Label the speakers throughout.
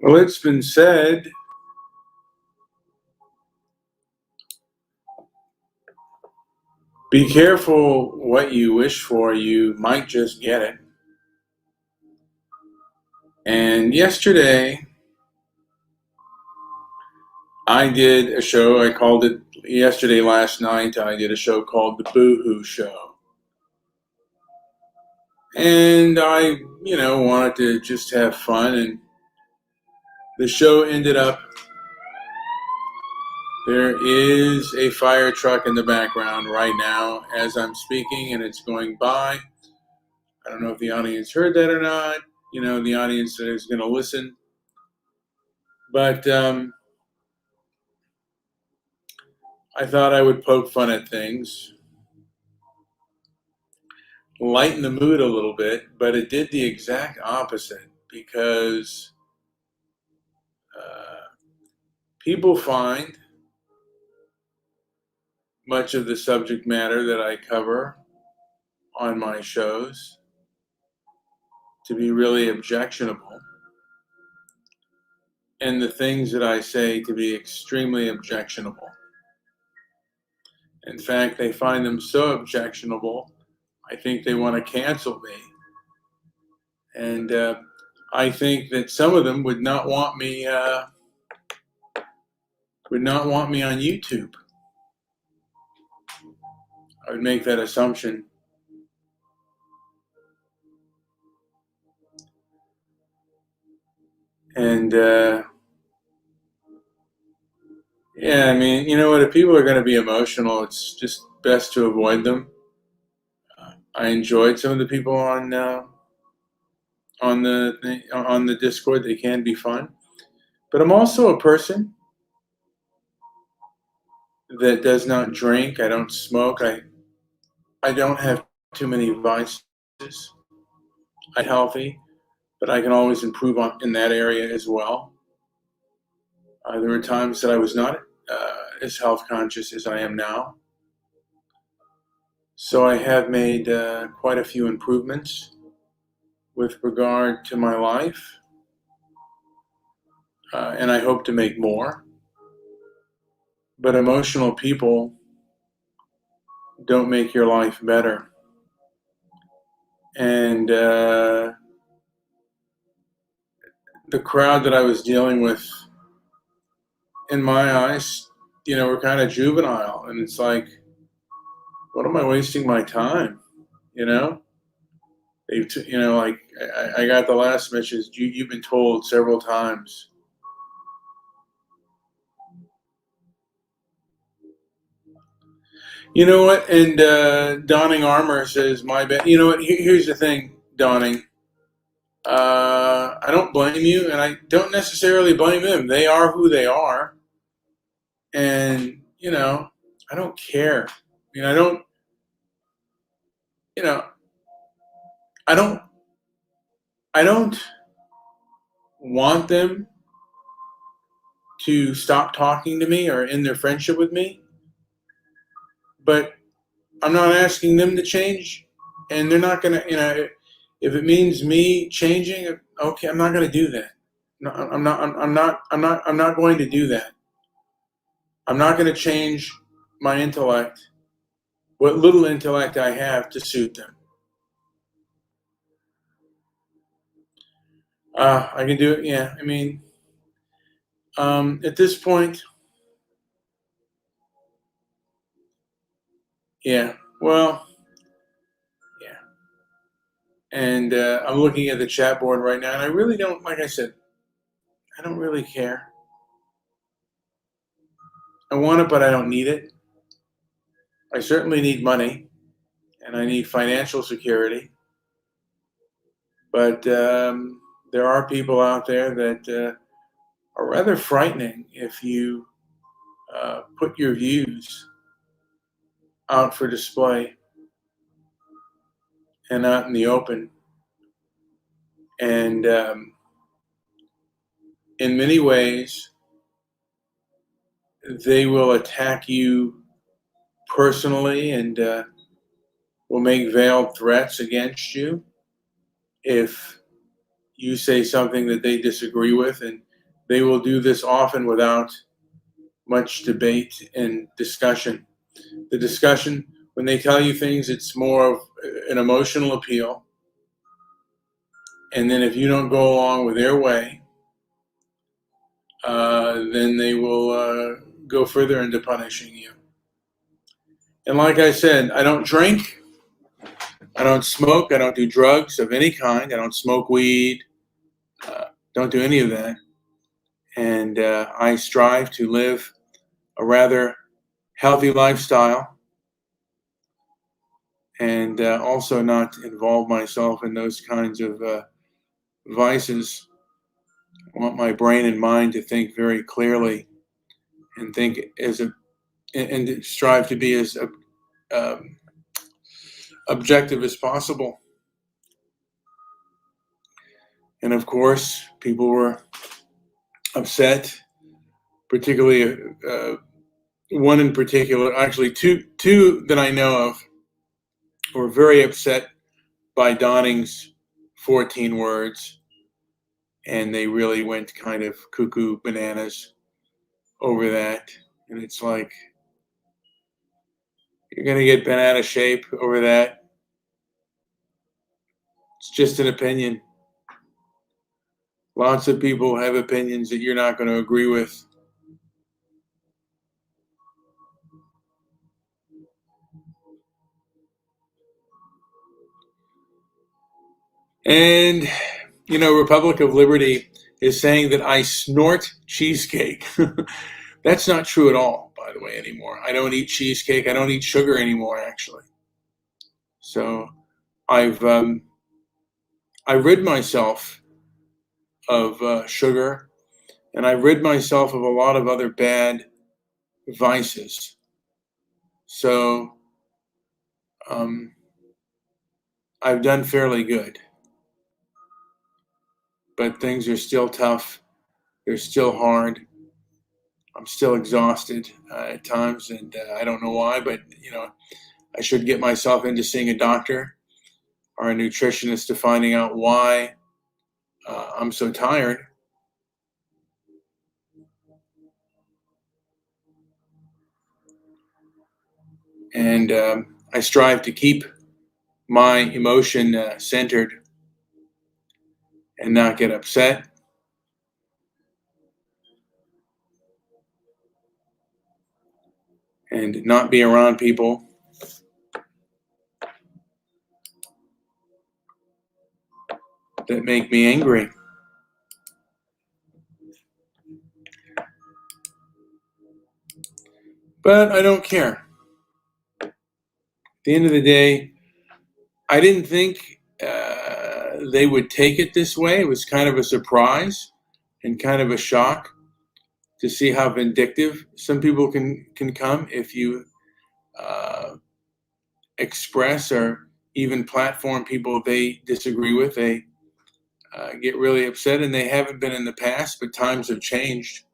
Speaker 1: Well, it's been said, be careful what you wish for, you might just get it. And yesterday, I did a show, I called it yesterday, last night, I did a show called The Boohoo Show. And I, wanted to just have fun, and the show ended up, there is a fire truck in the background right now as I'm speaking, and it's going by. I don't know if the audience heard that or not, the audience that is going to listen. But I thought I would poke fun at things, lighten the mood a little bit, but it did the exact opposite, because people find much of the subject matter that I cover on my shows to be really objectionable, and the things that I say to be extremely objectionable. In fact, they find them so objectionable, I think they want to cancel me. And I think that some of them would not want me on YouTube. I would make that assumption. And yeah, I mean, you know what? If people are going to be emotional, it's just best to avoid them. I enjoyed some of the people on the Discord. They can be fun, but I'm also a person that does not drink. I don't smoke. I don't have too many vices. I'm healthy, but I can always improve in that area as well. There were times that I was not as health conscious as I am now. So I have made quite a few improvements with regard to my life, and I hope to make more. But emotional people don't make your life better. And the crowd that I was dealing with, in my eyes, were kind of juvenile, and it's like, what am I wasting my time? Like I got the last message. You've been told several times. You know what? And Donning Armor says, my bad. You know what? Here's the thing, Donning. I don't blame you, and I don't necessarily blame them. They are who they are. And, I don't care. I don't, I don't, I don't want them to stop talking to me or end their friendship with me. But I'm not asking them to change, and they're not going to, if it means me changing, okay, I'm not going to do that. No, I'm not going to do that. I'm not going to change my intellect, what little intellect I have, to suit them. I can do it. Yeah. I mean, at this point, yeah, well, yeah. And I'm looking at the chat board right now, and I really don't, like I said, I don't really care. I want it, but I don't need it. I certainly need money, and I need financial security. But there are people out there that are rather frightening if you put your views out for display and out in the open. And in many ways, they will attack you personally and will make veiled threats against you if you say something that they disagree with. And they will do this often without much debate and discussion. The discussion, when they tell you things, it's more of an emotional appeal. And then if you don't go along with their way, then they will go further into punishing you. And like I said, I don't drink, I don't smoke, I don't do drugs of any kind, I don't smoke weed, don't do any of that. And I strive to live a rather healthy lifestyle and also not involve myself in those kinds of vices. I want my brain and mind to think very clearly and think and strive to be as objective as possible. And of course, people were upset, particularly one in particular, actually two that I know of, were very upset by Donning's 14 words, and they really went kind of cuckoo bananas over that. And it's like, you're going to get bent out of shape over that. It's just an opinion. Lots of people have opinions that you're not going to agree with. And, Republic of Liberty is saying that I snort cheesecake. That's not true at all, by the way, anymore. I don't eat cheesecake. I don't eat sugar anymore, actually. So I rid myself of sugar, and I rid myself of a lot of other bad vices. So I've done fairly good. But things are still tough. They're still hard. I'm still exhausted at times, and I don't know why, but I should get myself into seeing a doctor or a nutritionist to finding out why I'm so tired. And I strive to keep my emotion centered and not get upset. And not be around people that make me angry. But I don't care. At the end of the day, I didn't think they would take it this way. It was kind of a surprise and kind of a shock to see how vindictive some people can come if you express or even platform people they disagree with. They get really upset, and they haven't been in the past, but times have changed.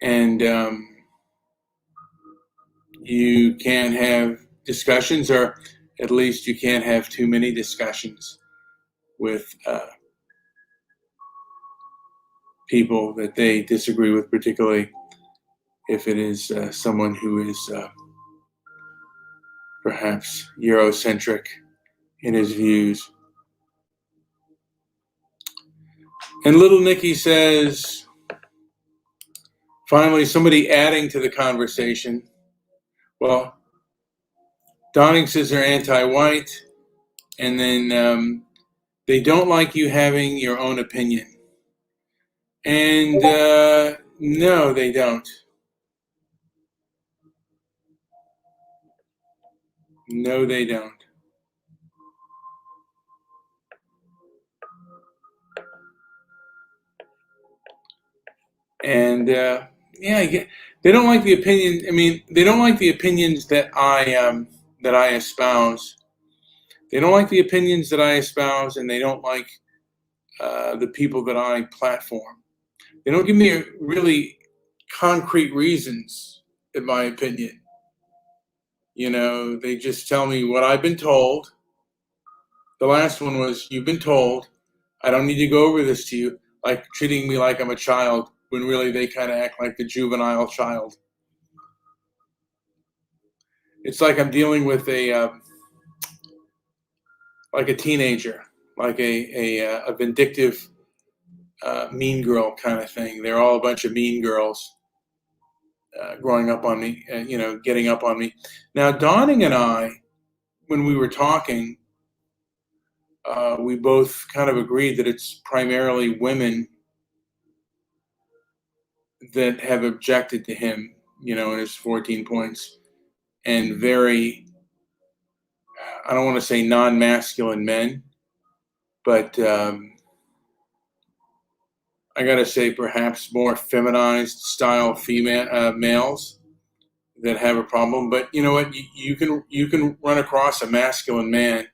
Speaker 1: And you can't have discussions, or at least you can't have too many discussions with people that they disagree with, particularly if it is someone who is perhaps Eurocentric in his views. And Little Nicky says, finally, somebody adding to the conversation. Well, Donning says they're anti-white, and then they don't like you having your own opinion. And no, they don't. No, they don't. And yeah, they don't like the opinion. I mean, they don't like the opinions that I espouse. They don't like the opinions that I espouse, and they don't like the people that I platform. They don't give me really concrete reasons, in my opinion. They just tell me what I've been told. The last one was, "You've been told. I don't need to go over this to you," like treating me like I'm a child when really they kind of act like the juvenile child. It's like I'm dealing with like a teenager, like a vindictive mean girl kind of thing. They're all a bunch of mean girls growing up on me, getting up on me. Now, Donning and I, when we were talking, we both kind of agreed that it's primarily women that have objected to him, in his 14 points, and very, I don't want to say non-masculine men, but I gotta say perhaps more feminized style female males that have a problem. But you know what? You can run across a masculine man,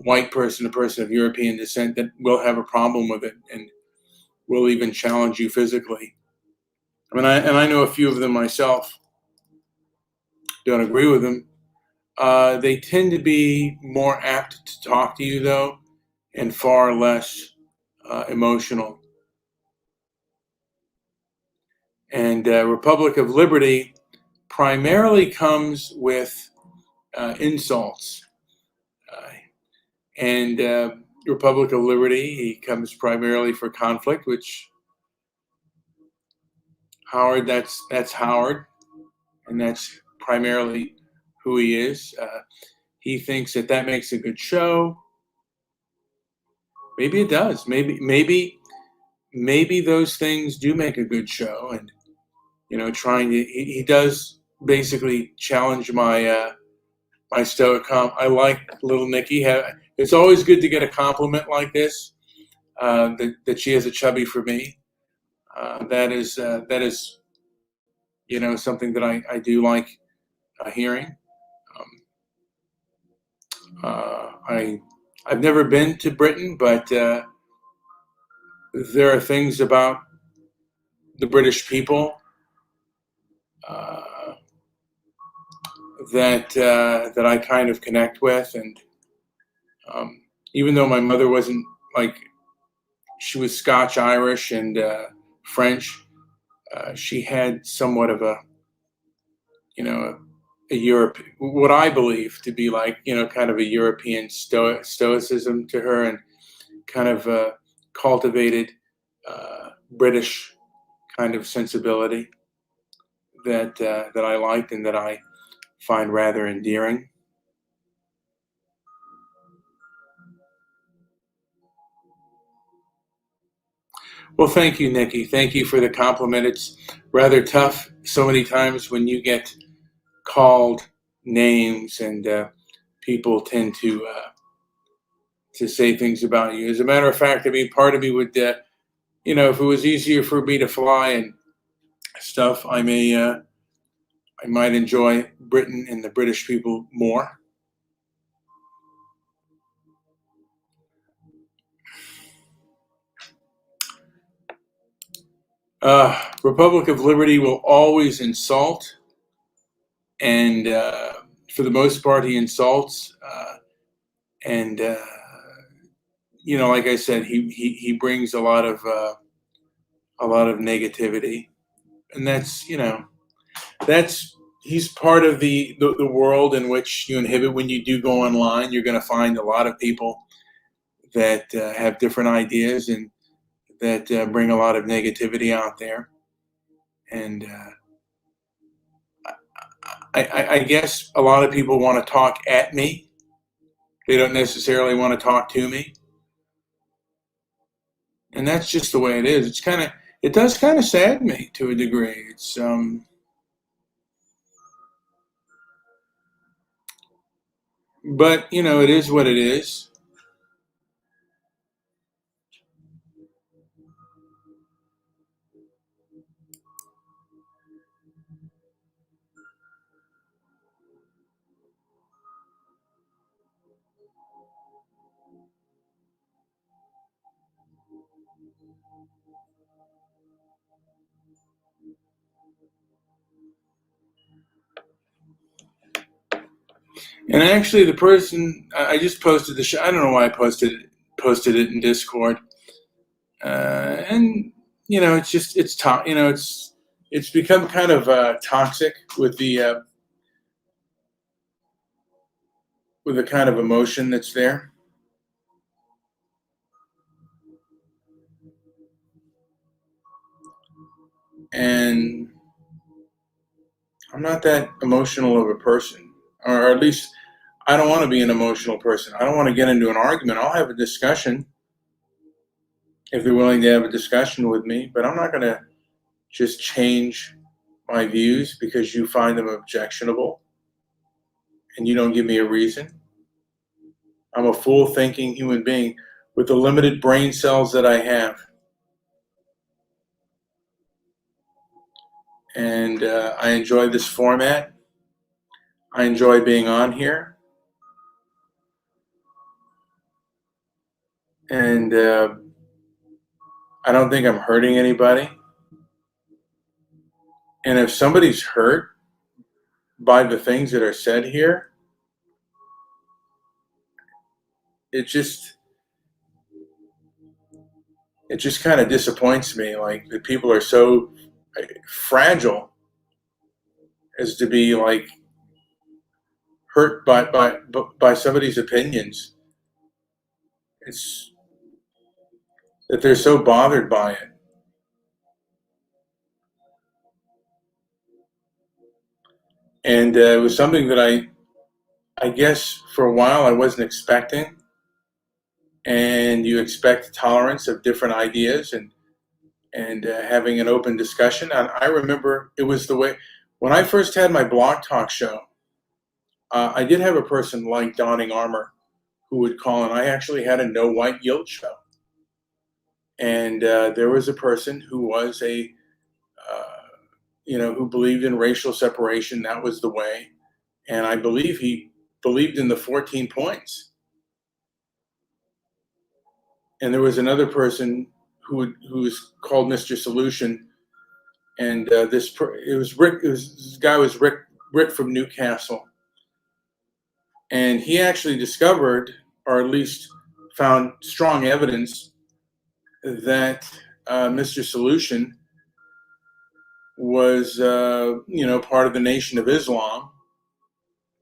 Speaker 1: white person, a person of European descent that will have a problem with it and will even challenge you physically. I mean, I know a few of them myself. Don't agree with them. They tend to be more apt to talk to you though, and far less emotional. And Republic of Liberty primarily comes with insults. Uh, and Republic of Liberty, he comes primarily for conflict, which Howard, that's Howard, and that's primarily who he is. He thinks that makes a good show. Maybe it does. Maybe those things do make a good show, and trying to he does basically challenge my Stoic Calm. I like little Nikki. It's always good to get a compliment like this, that she has a chubby for me. That is something that I do like hearing. I've never been to Britain, but there are things about the British people uh, that I kind of connect with, and um, even though my mother wasn't like she was Scotch Irish and French, she had somewhat of a Europe, what I believe to be like kind of a European stoicism to her, and kind of cultivated British kind of sensibility that I liked and that I find rather endearing. Well, thank you, Nikki. Thank you for the compliment. It's rather tough so many times when you get called names, and people tend to say things about you. As a matter of fact, I mean, part of me would, if it was easier for me to fly and stuff, I might enjoy Britain and the British people more. Republic of Liberty will always insult, and for the most part, he insults. And like I said, he brings a lot of negativity, and that's he's part of the world in which you inhibit. When you do go online, you're going to find a lot of people that have different ideas and that bring a lot of negativity out there. And I guess a lot of people want to talk at me. They don't necessarily want to talk to me, and that's just the way it is. It does kind of sadden me to a degree. It's But, it is what it is. And actually, the person I just posted the show. I don't know why I posted it in Discord. And it's become kind of toxic with the kind of emotion that's there. And I'm not that emotional of a person, or at least I don't want to be an emotional person. I don't want to get into an argument. I'll have a discussion if they're willing to have a discussion with me, but I'm not going to just change my views because you find them objectionable and you don't give me a reason. I'm a full thinking human being with the limited brain cells that I have. And I enjoy this format. I enjoy being on here. And I don't think I'm hurting anybody. And if somebody's hurt by the things that are said here, it just kind of disappoints me. Like that people are so fragile as to be like hurt by somebody's opinions. It's that they're so bothered by it. And it was something that I guess for a while I wasn't expecting. And you expect tolerance of different ideas and having an open discussion. And I remember it was the way when I first had my blog talk show. I did have a person like Donning Armour who would call, and I actually had a no white guilt show. And there was a person who was who believed in racial separation. That was the way. And I believe he believed in the 14 points. And there was another person who was called Mr. Solution. And this guy was Rick from Newcastle. And he actually discovered, or at least found strong evidence that Mr. Solution was, part of the Nation of Islam,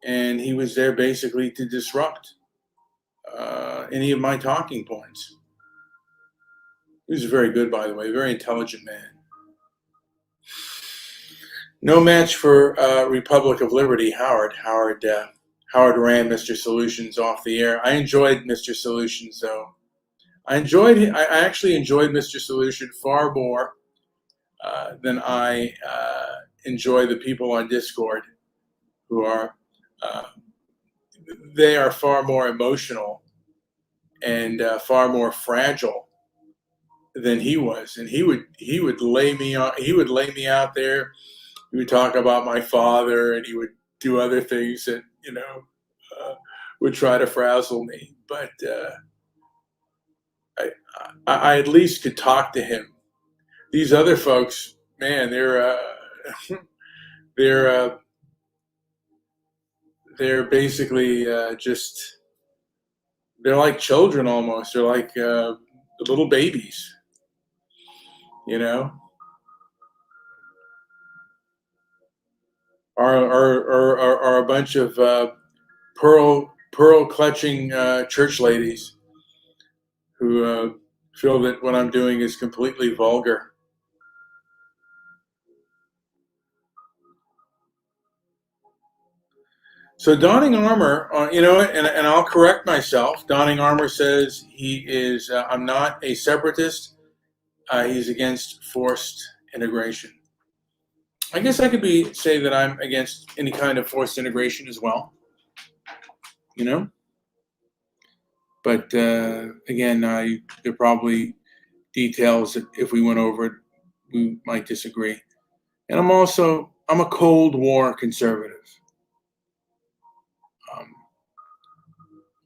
Speaker 1: and he was there basically to disrupt any of my talking points. He was very good, by the way, very intelligent man. No match for Republic of Liberty, Howard. Howard ran Mr. Solutions off the air. I enjoyed Mr. Solutions, though. I actually enjoyed Mr. Solution far more than I enjoy the people on Discord who are they are far more emotional and far more fragile than he was, and he would lay me out there. He would talk about my father, and he would do other things that would try to frazzle me. But I at least could talk to him. These other folks, man, they're they're they're basically just they're like children almost. They're like little babies, you know. Are a bunch of pearl clutching church ladies who feel that what I'm doing is completely vulgar. So Donning Armour, and I'll correct myself. Donning Armour says he is. I'm not a separatist. He's against forced integration. I guess I could say that I'm against any kind of forced integration as well. you know. But again, there are probably details that if we went over it, we might disagree. And I'm a Cold War conservative. Um,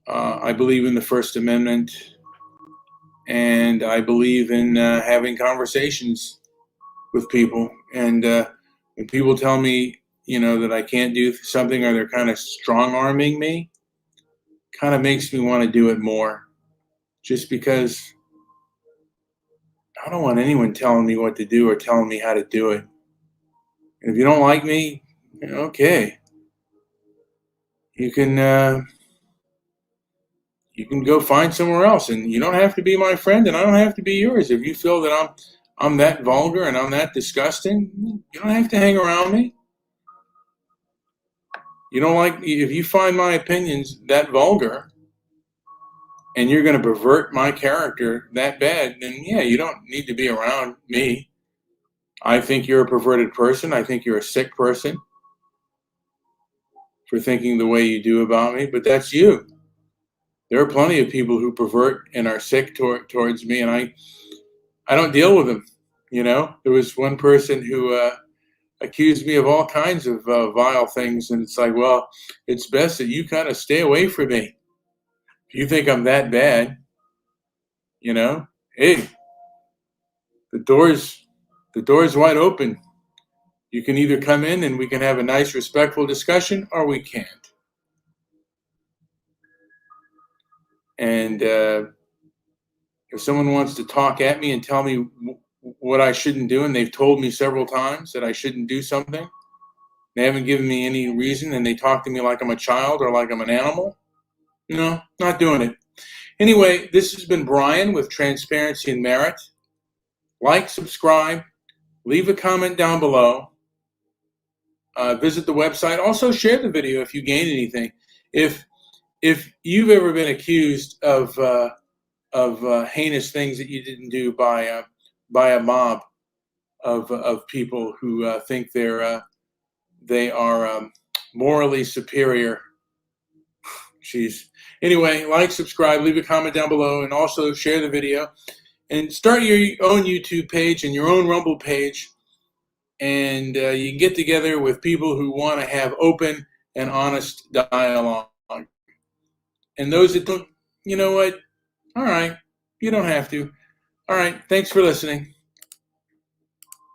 Speaker 1: I believe in the First Amendment, and I believe in having conversations with people. And when people tell me, that I can't do something, or they're kind of strong arming me, kind of makes me want to do it more. Just because I don't want anyone telling me what to do or telling me how to do it. And if you don't like me, okay, you can you can go find somewhere else, and you don't have to be my friend, and I don't have to be yours. If you feel that I'm that vulgar and I'm that disgusting, you don't have to hang around me. You don't like if you find my opinions that vulgar, and you're going to pervert my character that bad, then yeah, you don't need to be around me. I think you're a perverted person. I think you're a sick person for thinking the way you do about me, but that's you. There are plenty of people who pervert and are sick towards me, and I don't deal with them. There was one person who accused me of all kinds of vile things, and it's like, well, it's best that you kind of stay away from me. If you think I'm that bad, hey, the door's wide open. You can either come in and we can have a nice, respectful discussion, or we can't. And if someone wants to talk at me and tell me what I shouldn't do, and they've told me several times that I shouldn't do something, they haven't given me any reason, and they talk to me like I'm a child or like I'm an animal, no, not doing it. Anyway, this has been Brian with Transparency and Merit. Like, subscribe, leave a comment down below. Visit the website. Also, share the video if you gain anything. If you've ever been accused of heinous things that you didn't do by a mob of people who think they are morally superior. Jeez. Anyway, like, subscribe, leave a comment down below, and also share the video. And start your own YouTube page and your own Rumble page. And you can get together with people who want to have open and honest dialogue. And those that don't, you know what? All right. You don't have to. All right. Thanks for listening.